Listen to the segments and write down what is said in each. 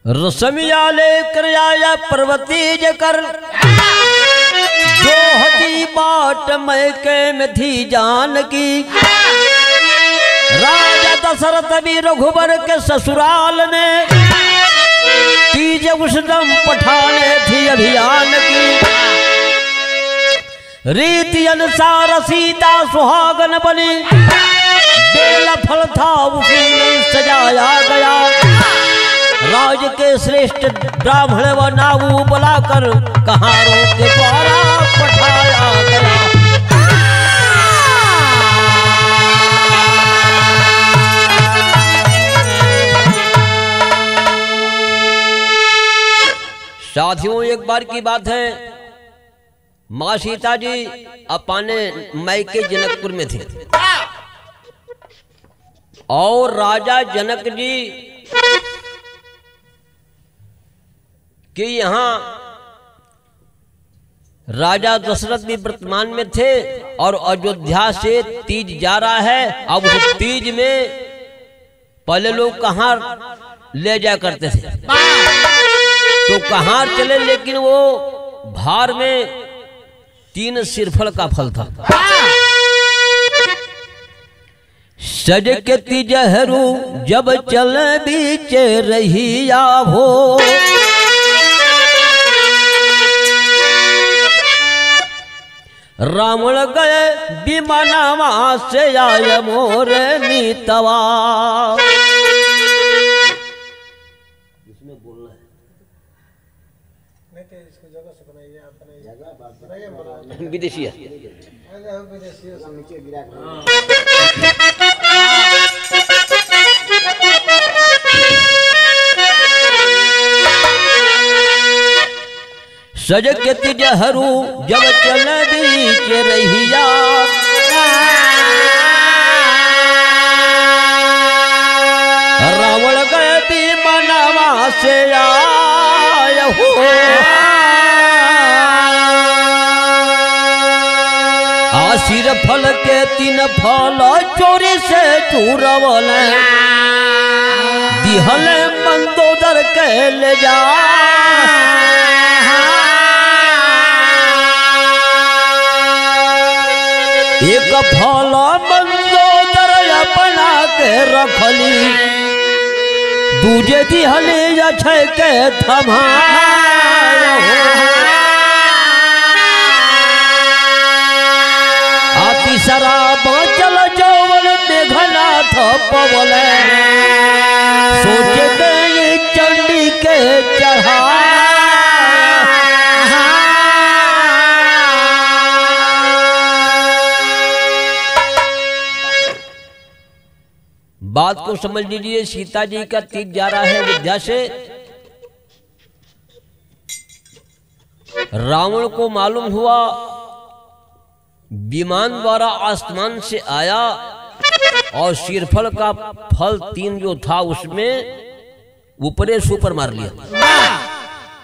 रसमिया लेकर आया पर्वती जकर जो हदी बाट मैके में थी जानकी। राजा दशरथ भी रघुबर के ससुराल में तीज उसदम पठाने थी अभियान की। रीति अनुसार सीता सुहागन बनी बेला फल था उसी में सजाया गया। राज के श्रेष्ठ ब्राह्मण व नाऊ बुलाकर कहारों के द्वारा पठाया गया। साथियों, एक बार की बात है, माँ सीता जी अपने मैके जनकपुर में थे और राजा जनक जी कि यहाँ राजा दशरथ भी वर्तमान में थे और अयोध्या से तीज जा रहा है। अब उस तीज में पहले लोग कहाँ ले जा करते थे तो कहाँ चले, लेकिन वो भार में 3 सिरफल का फल था। सज के तिजहरू जब चल बीच रहिया हो, रावण गए विमानवा से आय मोर मीतवा। इसमें बोलना है नहीं तो इसको जगह से बनाइए, आप बनाइए विदेशी है। सज के तिजहरू जब चल बीच रहिया, रावण गए विमानवा से आय हो। आशीर फल के 3 फल चोरी से चूरवल दिहल मंदोदर के ले जा। एक फल मंदोदर अपना के रखली, दूजे दिहली अक्षय के थमा। तीसरा बाँचल जौवन मेघनाथ पवल, सोचे गए चंडी के चढ़ा। बात को समझ लीजिए, सीता जी का तीज जा रहा है अयोध्या से। रावण को मालूम हुआ विमान द्वारा आसमान से आया और सिरफल का फल 3 जो था उसमें ऊपरे सुपर मार लिया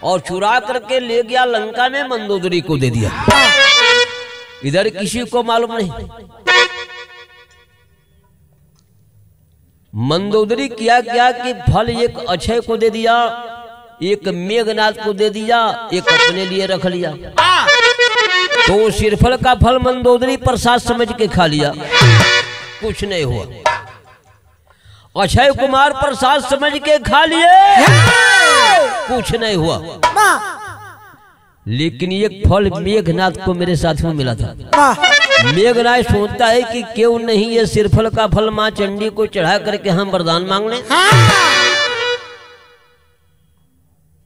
और चुरा करके ले गया लंका में, मंदोदरी को दे दिया। इधर किसी को मालूम नहीं। मंदोदरी किया क्या कि फल एक अक्षय को दे दिया एक मेघनाथ को दे दिया, एक अपने लिए रख लिया। तो सिरफल का फल मंदोदरी प्रसाद समझ के खा लिया, कुछ नहीं हुआ। अक्षय कुमार प्रसाद समझ के खा लिए, कुछ नहीं हुआ। लेकिन एक फल मेघनाथ को मेरे साथ में मिला था। मेघनाथ सोचता है कि क्यों नहीं ये सिरफल का फल माँ चंडी को चढ़ा करके हम वरदान मांग लें।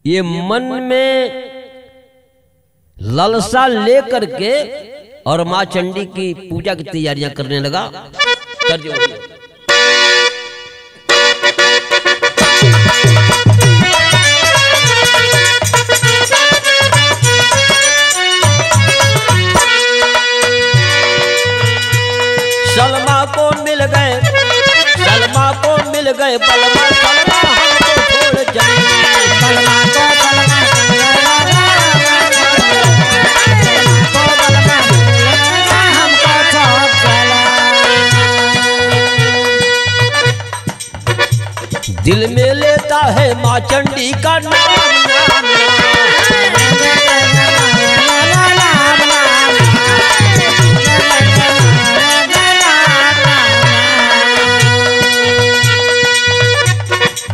ये मन में लालसा लेकर के और माँ चंडी की पूजा की तैयारियां करने लगा। सलमा को मिल गए, सलमा को मिल गए बलमा, सलमा हमको छोड़ जाए, बलमा को बलमा हमको छोड़ चला। दिल में लेता है माँ चंडी का नाम,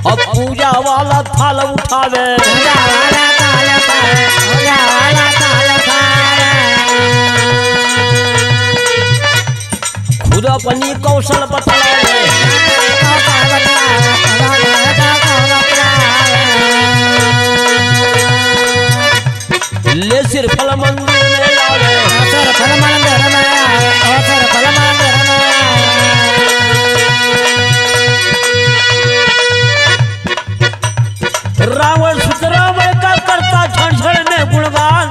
अब पूजा वाला थाल उठावे, खुद अपनी कौशल बतलावे, ले सिरफल मंदिर में लावे, सिरफल मंदिर में आए, सिरफल मंदिर में रावण सुत रावण का करता क्षण क्षण में गुणगान,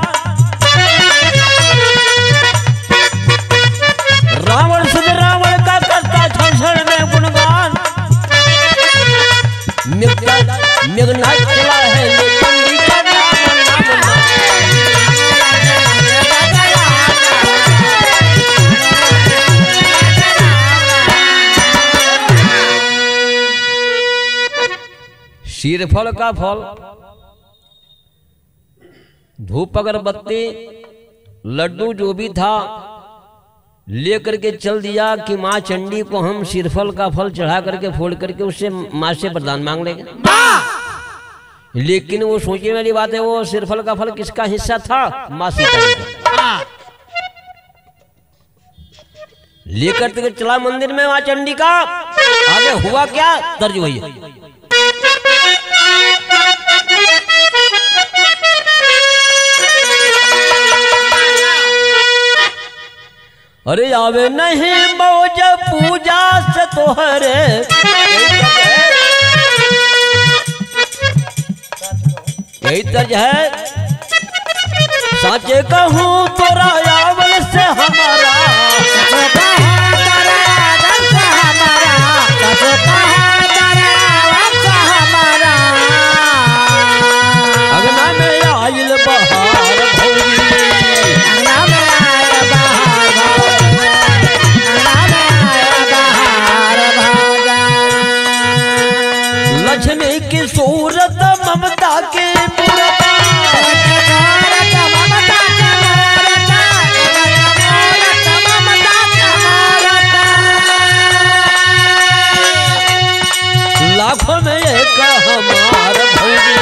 रावण सुत रावण का करता क्षण क्षण में गुणगान। मेघनाथ चला है ले चंडी का नाम, सिरफल का फल, धूप अगरबत्ती लड्डू जो भी था लेकर के चल दिया कि माँ चंडी को हम सिरफल का फल चढ़ा करके फोड़ करके उससे माँ से वरदान मांग लेंगे। लेकिन वो सोचने वाली बात है, वो सिरफल का फल किसका हिस्सा था? माँ सीता का। लेकर के चला मंदिर में माँ चंडी का। आगे हुआ क्या? दर्ज हुई। अरे आवे नहीं मौज पूजा से तोहरे, यही तर्ज है। साचे कहूँ तोरा यावल से हमारा, अगना में आइल बहार भौरी, लक्ष्मी की सूरत ममता के लाखों में एक हमार भौजी,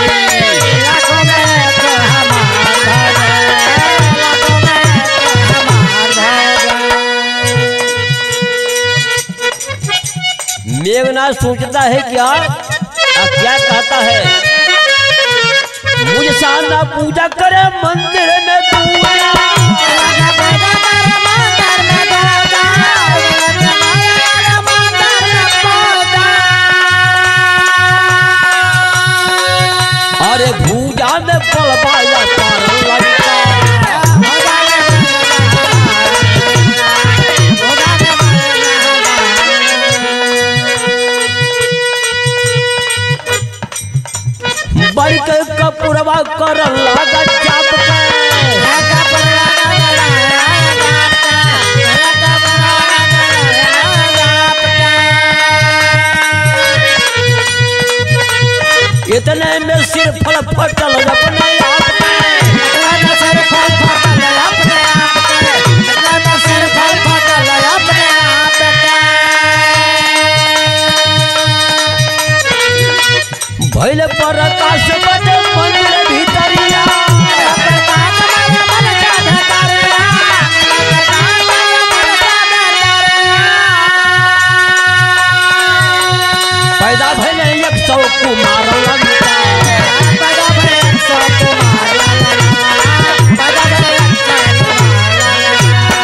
लाखों में एक हमार भौजी। मेघनाथ सोचता है क्या कहता है? मुझे साना पूजा करे मंदिर में पूजा, अरे भूजा में पलवाया तारा लगता, बड़ी के कपूरवा कर लगा चाप के, इतने में सिर फल फटल अपने आप में, इतने में सिर फल फटल अपने आप के, इतने में सिर फल फटल अपने आप के। भइल प्रकाश बने मंदिर भीतरिया, प्रकाश बने मंदिर भीतरिया, प्रकाश बने मंदिर भीतरिया। पैदा भइल 100 कुमार लंका, पैदा भइल 100 कुमार लंका, पैदा भइल 100 कुमार लंका।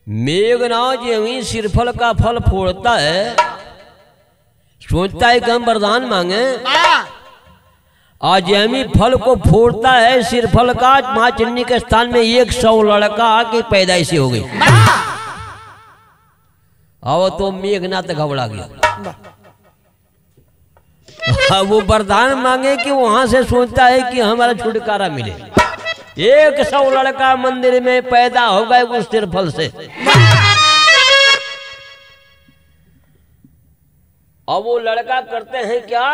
मेघनाथ यही सिरफल का फल फोड़ता है, सोचता है कि हम वरदान मांगे। आज यमी फल को फोड़ता है सिरफल का, माँ चन्नी के स्थान में 100 लड़का की पैदाइश हो गई। अब तो मेघनाथ घबरा गया। वो वरदान मांगे कि वहां से सोचता है कि हमारा छुटकारा मिले। 100 लड़का मंदिर में पैदा हो गए उस सिरफल से। अब वो लड़का करते हैं क्या,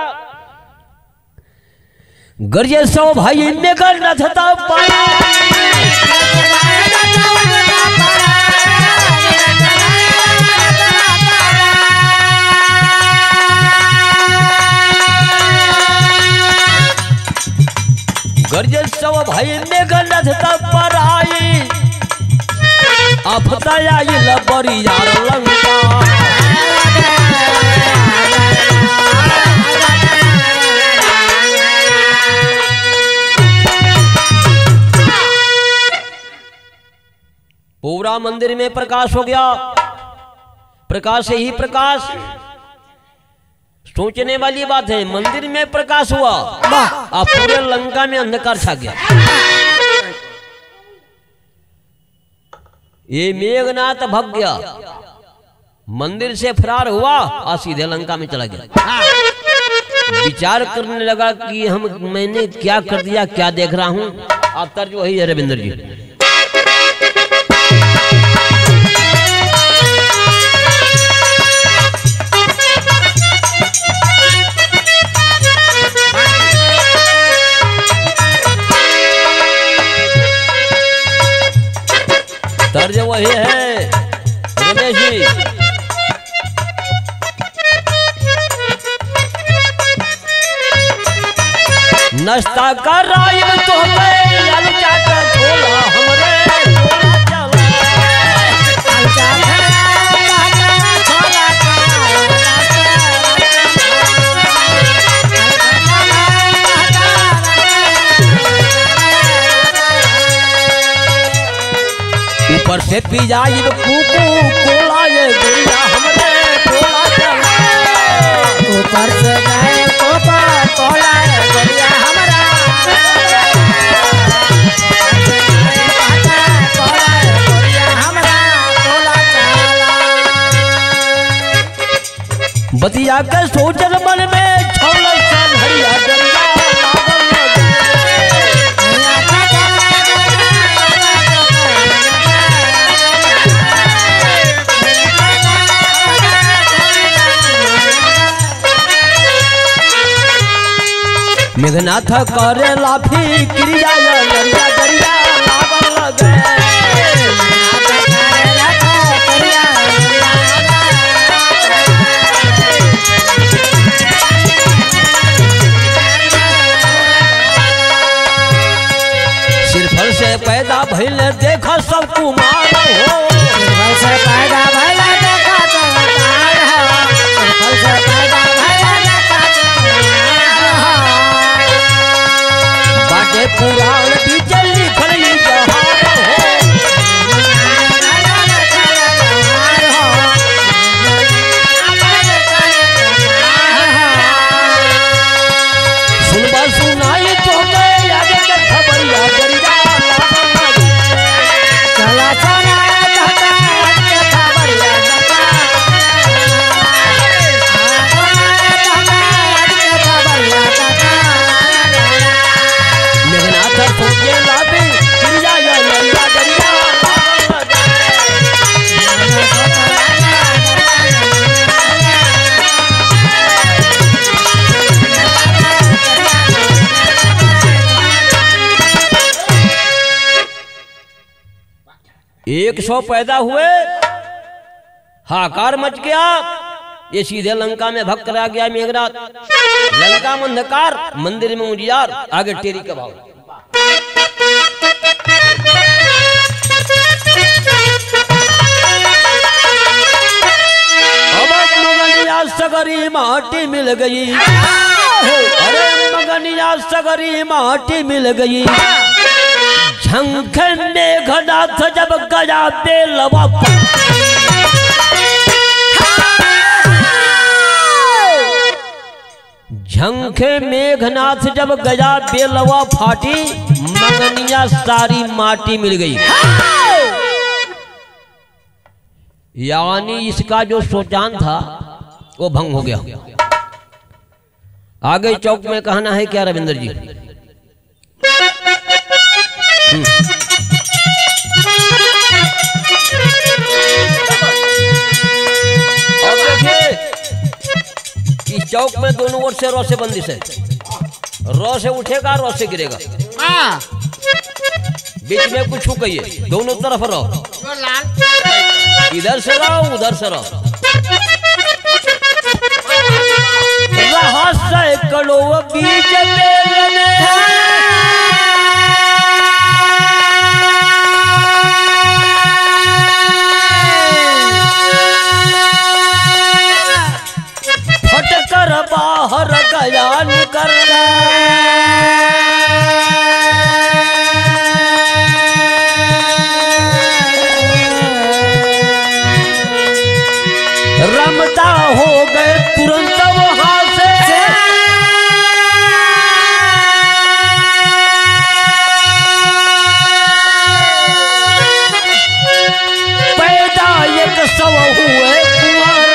गर्जे 100 भाई मेघनाथ था पाया, गर्जे 100 भाई मेघनाथ था पर आई, आपताया ये लबरी यार लंका। पूरा मंदिर में प्रकाश हो गया, प्रकाश से ही प्रकाश। सोचने वाली बात है, मंदिर में प्रकाश हुआ और पूरे लंका में अंधकार छा गया। ये मेघनाथ भाग गया, मंदिर से फरार हुआ और सीधे लंका में चला गया। विचार करने लगा कि मैंने क्या कर दिया, क्या देख रहा हूं। आप तर्ज वही है रविंद्र जी। तर्ज वही है रमेश जी। नाश्ता कर राय तो लालू चाटा छोला हमरे ऊपर से पी जाई कुकू कोला ये गुड़िया हमरे कोला चला, ऊपर से गए कोपा कोला ये गुड़िया हमरा, कोला ये गुड़िया हमरा कोला चला। बतिया के सोचल मन में छौल सन हरिया डरिया मेघनाथ करे लाफी क्रिया नरिया दरिया लागल लगे, सिरफल से पैदा भइल देखो सब कुमार हो, सिरफल से पैदा भइल देखो सब कुमार हो, सिरफल से पैदा भइल देखो सब कुमार हो। बाटे पुराण बीचल लिखल ई जहान हो, सुनबा सुनाई तो गए आगे के खबरिया दरिया चला चला के खबरिया मेघनाथ 100 पैदा हुए, हाकार मच गया, ये सीधे लंका में भक्त करा गया मेघनाथ। लंका में अंधकार, मंदिर में उजियार, आगे टेरी का भाव। अब मगनिया सगरी माटी मिल गई, अरे मगनिया सगरी माटी मिल गई। झंखे मेघनाथ जब गया बेलवा, झंखे मेघनाथ जब गया बेलवा फाटी, मगनिया सारी माटी मिल गई। यानी इसका जो सोचान था वो भंग हो गया। आगे चौक में कहना है क्या रविंद्र जी? और देखिए इस चौक में दोनों ओर से रौ से बंदिश है। रौ से उठेगा, रौ से गिरेगा, बीच में कुछ कहिए, दोनों तरफ रहो, इधर से रहो उधर से रहो। रहस्य करो बीच फटकर बाहर गया निकर, रमता हो गए तुरंत वहां से। पैदा एक सव हुए कुंवर,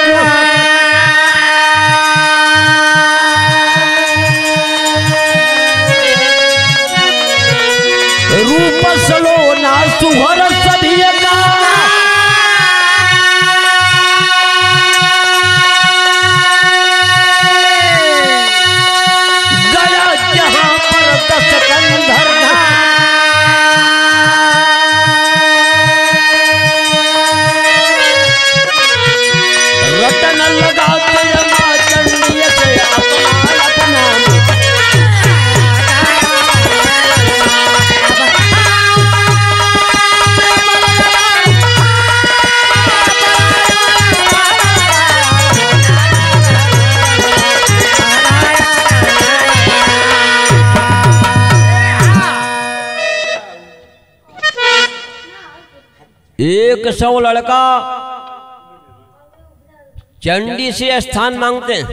रूप सलोना सुहर सभी का, गया जहां पर 10 कंधर, रतन लगाते मां चंडी से अपना अपना। एक सौ लड़का चंडी से स्थान मांगते हैं,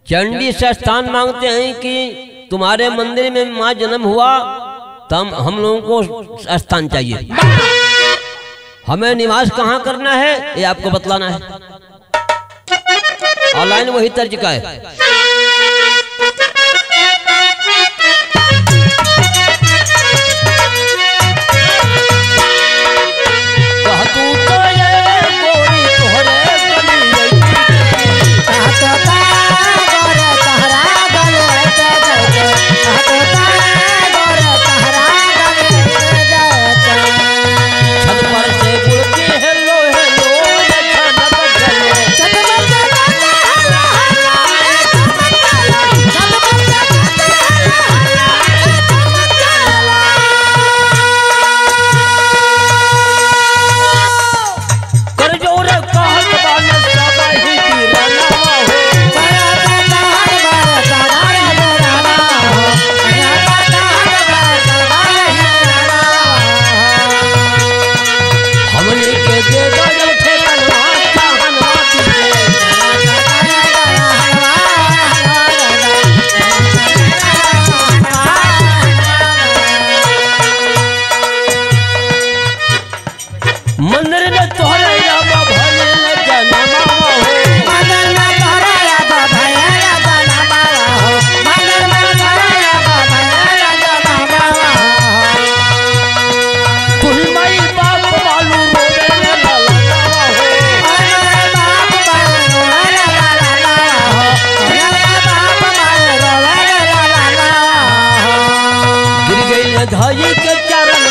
चंडी से स्थान मांगते हैं कि तुम्हारे मंदिर में माँ जन्म हुआ, तब हम लोगों को स्थान चाहिए। हमें निवास कहाँ करना है ये आपको बतलाना है। ऑनलाइन वही तर्ज का है। धई के चरण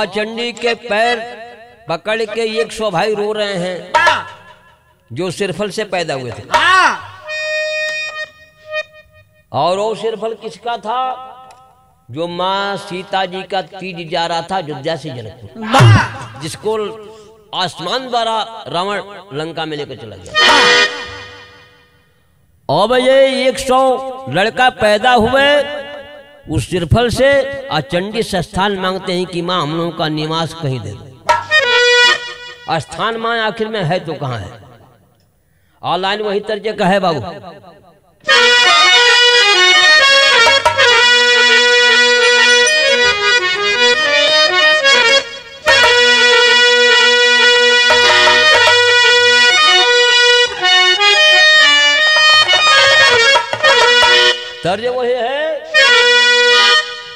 माँ चंडी के पैर पकड़ के 100 भाई रो रहे हैं जो सिरफल से पैदा हुए थे। और वो सिरफल किसका था? जो माँ सीता जी का तीज जा रहा था अयोध्या से जनकपुर, जिसको आसमान द्वारा रावण लंका में लेकर चला गया। अब ये 100 लड़का पैदा हुए उस सिरफल से। चंडी से स्थान मांगते हैं कि माँ हम लोगों का निवास कहीं दे दो। स्थान माँ आखिर में है तो कहाँ है? ऑनलाइन वही तर्ज का है बाबू। तर्ज वही है।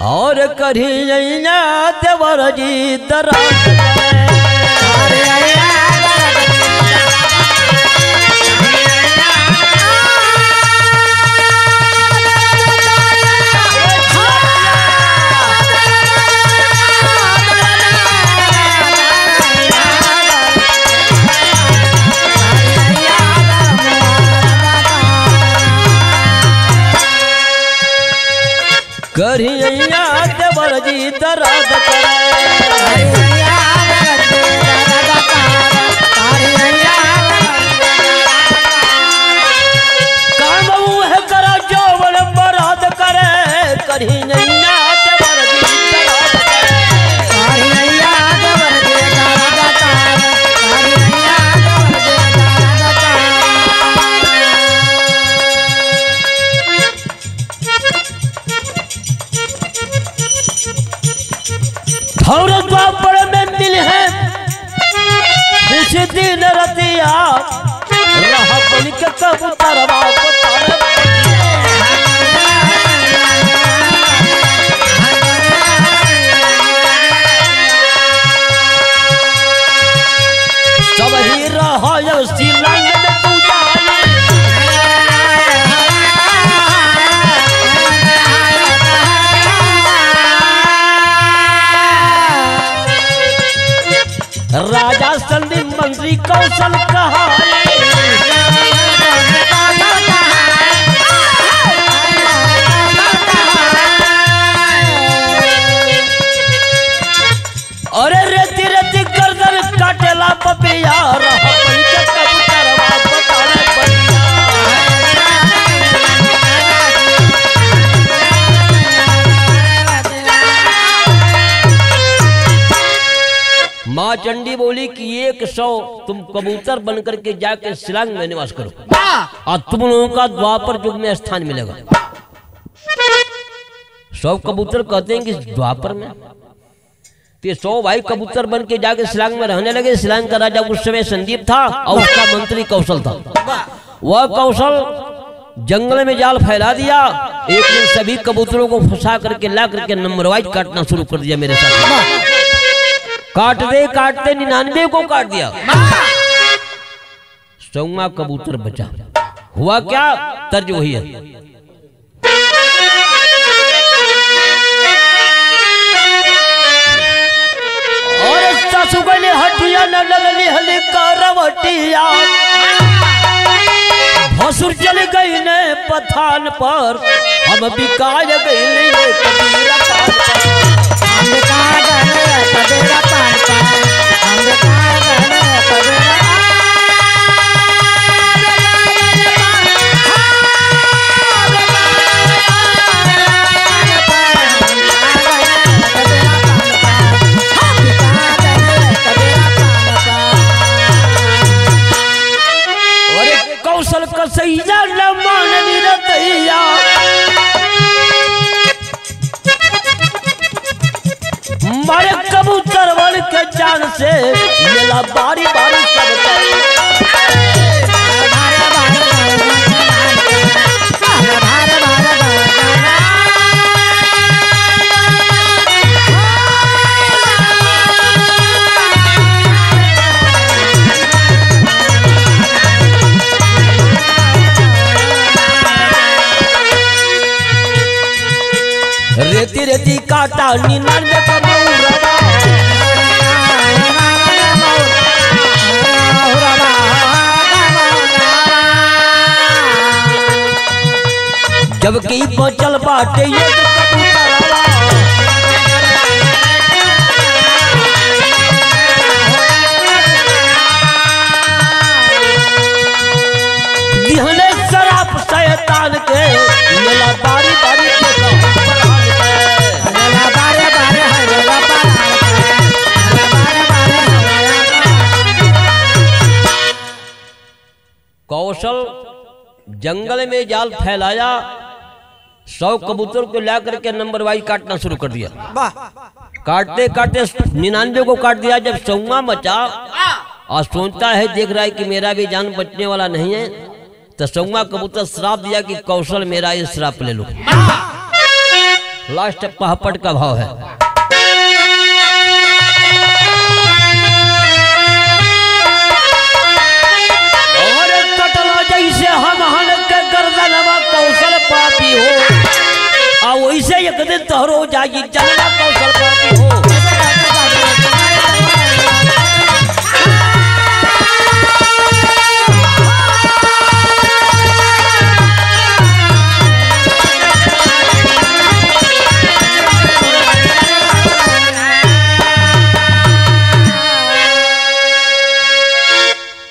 और करिया देवर जी दराज करिया देवर जी दराज काम है करा जोवन बराद करे। करिया देवर जी दराज और द्वापर में मिल है उस दिन रतिया रहा बन के कबूतरवा सब ही रहा शिलांग में तू राजा संदीप मंत्री कौशल कहा अरे रेती रेती गर्दन काटेला पपिया रहा बन के कबूतरवा बताने पड़िया। माँ चंडी बोली कि 100 तुम कबूतर बनकर के जाके शिलांग में निवास करो और तुम लोगों का द्वापर युग में स्थान मिलेगा। 100 कबूतर कहते हैं कि द्वापर में तो 100 भाई कबूतर बन के जाके शिलांग में रहने लगे। शिलांग का राजा उस समय संदीप था और उसका मंत्री कौशल था। वह कौशल जंगल में जाल फैला दिया। एक दिन सभी कबूतरों को फंसा करके ला करके नंबर वाइज काटना शुरू कर दिया। मेरे साथ काटते 99 को काट दिया। 100वां कबूतर बचा। हुआ क्या? तर्ज वही है। और ससुगली हटिया नलली हली करवटिया भसुर चल गई ने पठान पर हम बिकाय गई कबीरा कौशल कसैया न माननी रतैया मारे कबूतर वाल के जान से मेला बारी बारी सब रेती रेती काटा 99 का मऊरवा जबकि बचल बाटे ये कबूतरवा दिहने शराब शैतान के लेला बारी बारी कौशल जंगल में जाल फैलाया, 100 कबूतर को लाकर के नंबर वाइज काटना शुरू कर दिया। काटते काटते 99 को काट दिया। जब 100वां मचा और सोचता है, देख रहा है कि मेरा भी जान बचने वाला नहीं है, तो 100वां कबूतर श्राप दिया कि कौशल मेरा ये श्राप ले लो। लास्ट पहापट का भाव है। और कटलो जैसे हम हन के गर्दनवा कौशल पापी हो, और वैसे एक दिन तोहरो जागी जनवा कौशल पापी हो।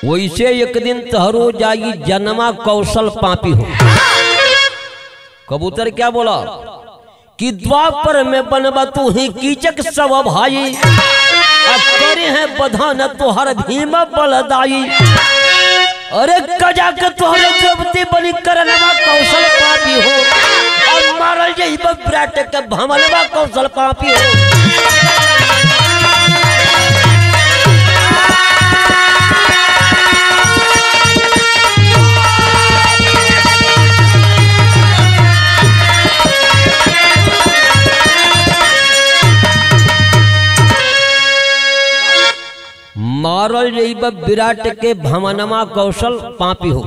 वैसे एक दिन तहरो जाई जन्मा कौशल पापी हो। कबूतर क्या बोला कि द्वापर में बनबा तू ही कीचक सब भाई, अब करे हैं बधान तुहर भीम बलदाई। अरे कजा के तुहरे द्रौपदी बनी करनवा कौशल पापी हो, अब मारल जई विराट के भमलवा कौशल पापी हो। मारल जईब विराट के भमनमा कौशल पापी हो।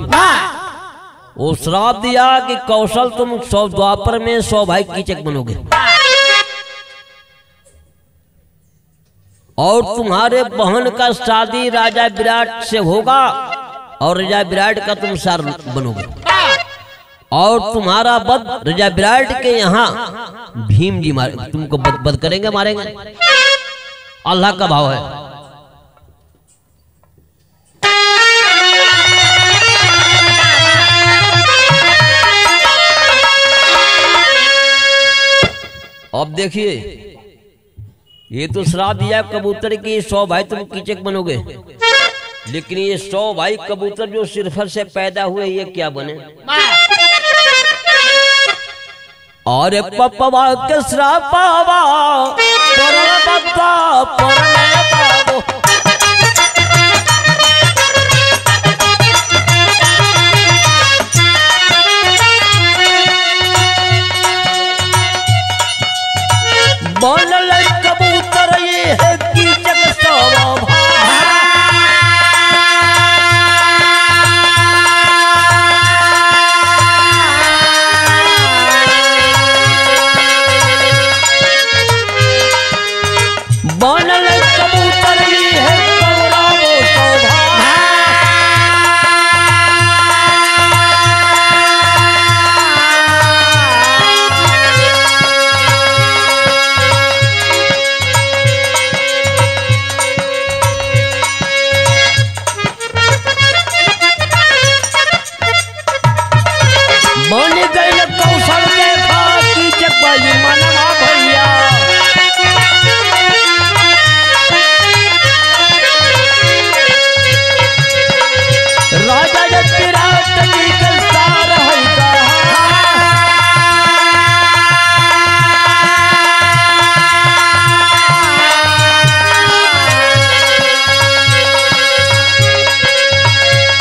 वो श्राप दिया कि कौशल तुम 100 द्वापर में 100 भाई कीचक बनोगे, और तुम्हारे बहन का शादी राजा विराट से होगा, और राजा विराट का तुम सार बनोगे, और तुम्हारा बद राजा विराट के यहाँ भीम जी मारे तुमको बद करेंगे, मारेंगे। अल्लाह का भाव है। अब देखिए, ये तो श्राप दिया कबूतर की 100 भाई तुम कीचक बनोगे, लेकिन ये 100 भाई कबूतर जो सिरफर से पैदा हुए ये क्या बने? और पपवा के श्रापावा बोलल कबूतर ये है कीचक सब बोलल कबूतर ये है कौरावो शोभा। बन गई कौशल देखा कीचक बाई मनवा भैया, राजा जब विराट जी के सार है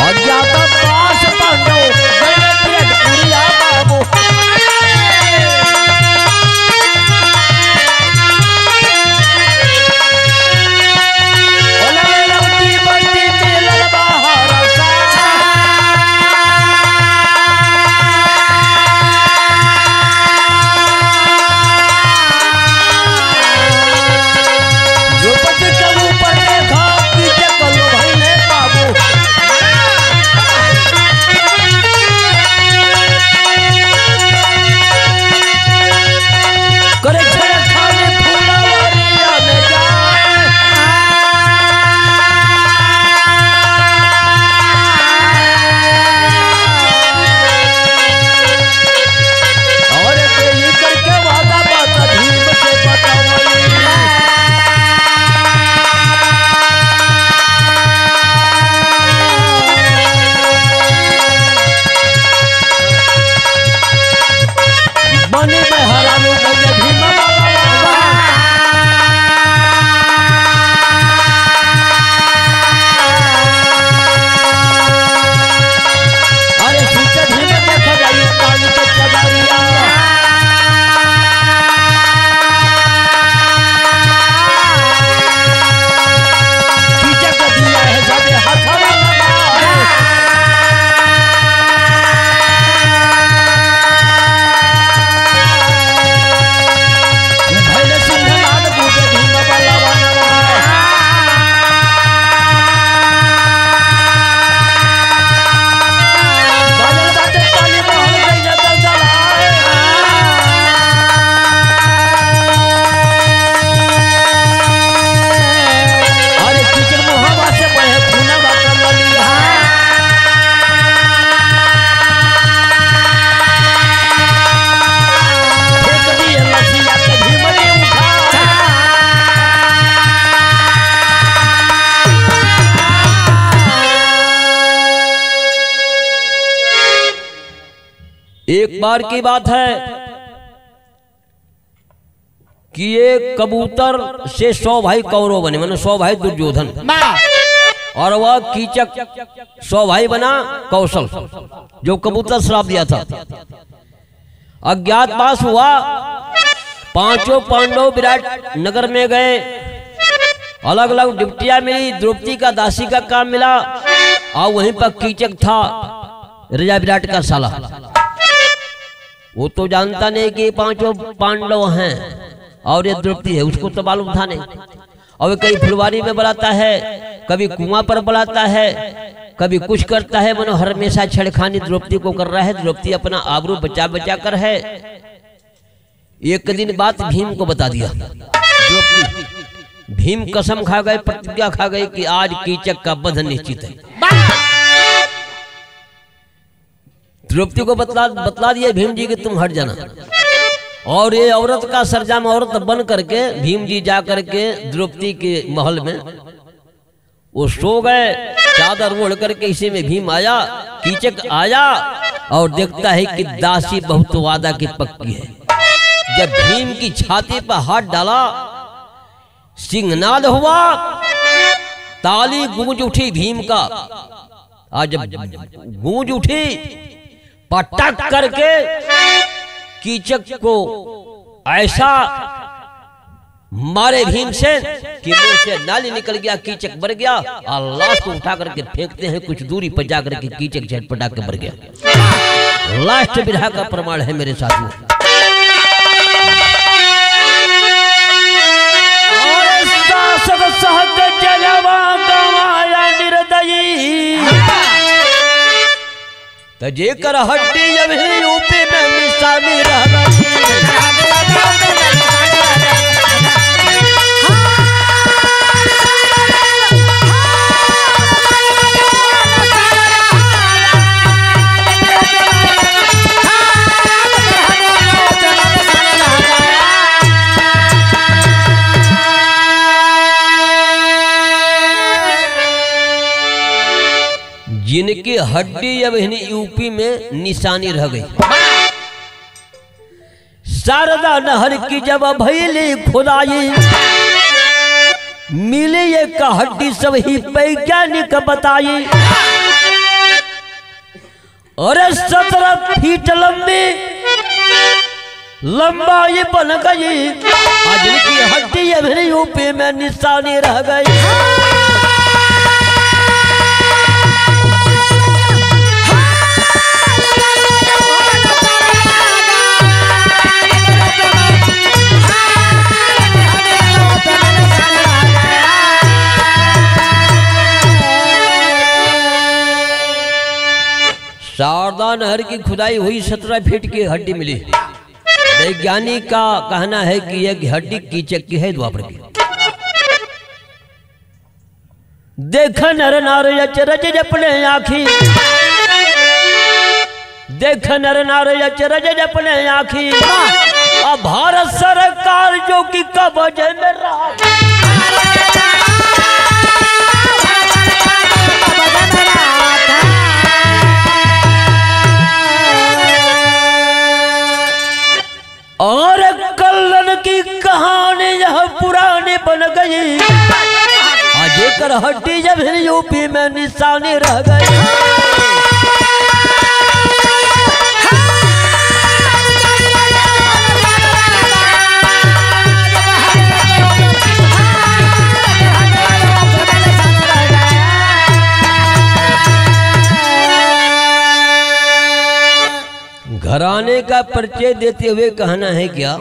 अज्ञात पास पांडव गए विराट पुरिया बाबू। पानी में हराम हो गई भीमा अरे सूचे भीमे देखा जाइए पानी के चदरिया कीचक दिया है सबे हथवा एक बार की बात है कि ये कबूतर से 100 भाई कौरव बने, मतलब 100 भाई दुर्योधन, और वह कीचक 100 भाई बना कौशल, जो कबूतर श्राप दिया था। अज्ञातवास हुआ, पांचों पांडव विराट नगर में गए, अलग अलग ड्यूटियां मिली, द्रौपदी का दासी का काम मिला, और वहीं पर कीचक था राजा विराट का साला। वो तो जानता नहीं कि पांचों पांडव हैं और ये द्रौपदी है, उसको तो मालूम था नहीं। और कहीं फुलवारी में बुलाता है, कभी कुआं पर बुलाता है, कभी कुछ करता है, मनो हर हमेशा छेड़खानी द्रौपदी को कर रहा है। द्रौपदी अपना आबरू बचा बचा कर है। एक दिन बात भीम को बता दिया द्रौपदी। भीम कसम खा गए, प्रतिज्ञा खा गए कि आज कीचक का वध निश्चित है। द्रौपदी को बतला दिया भीम जी कि तुम हट जाना। और ये औरत का सरजाम औरत बन करके भीम जी जा करके द्रौपदी के महल में वो सो गए, चादर ओढ़ करके। इसी में भीम आया, कीचक आया और देखता है कि दासी बहुत वादा की पक्की है। जब भीम की छाती पर हाथ डाला, सिंहनाद हुआ, ताली गूंज उठी भीम का। आज जब गूंज उठी, पटक करके कीचक को ऐसा मारे भीमसेन कि मुंह से नाली निकल गया, कीचक मर गया। लाश को उठा करके फेंकते हैं, कुछ दूरी पर जाकर के कीचक झटपटा के मर गया। लास्ट विरह का प्रमाण है मेरे साथियों। जेकर हड्डी जब ही यूपी में निशानी रह गई। जिनकी हड्डी अब यूपी में निशानी रह गई। शारदा नहर की जब भैली खुदाई, मिली एक हड्डी सब ही वैज्ञानिक बताई। अरे 17 फीट लंबी लंबाई बन गई। आज की हड्डी अब यूपी में निशानी रह गई। शारदा नहर की खुदाई हुई, 17 फीट की हड्डी मिली। वैज्ञानिक का कहना है कि यह हड्डी कीचक की है, द्वापर की। देख नर नार अचरज अपने आँखी, देख नर नार अचरज अपने आँखी। अब भारत सरकार जो कि कब्ज में रहा। और कल्लन की कहानी यह पुरानी बन गई, आज कर हड्डी जब यूपी में निशानी रह गई। घराने का परिचय देते हुए कहना है क्या,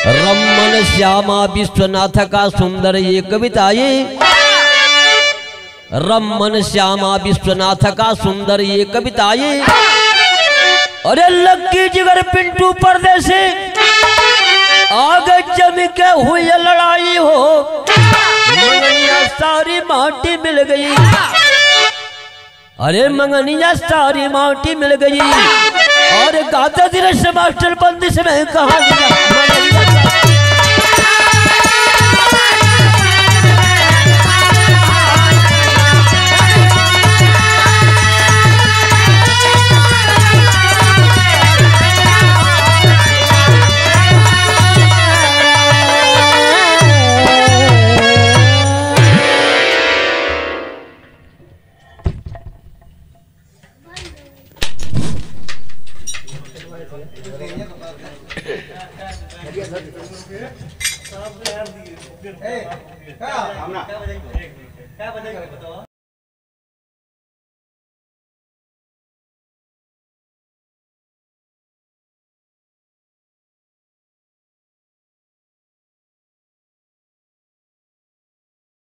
रमन श्यामा विश्वनाथ का सुंदर ये कविता ये, रमन श्यामा विश्वनाथ का सुंदर ये कविता ये। अरे लक्की जिगर पिंटू परदेसी आगे जम के हुई लड़ाई हो, मंगनिया सारी माटी मिल गई। अरे मंगनिया सारी माटी मिल गई, और गाता दिनेश मास्टर बंदिश में कहा गया। क्या बजेगा?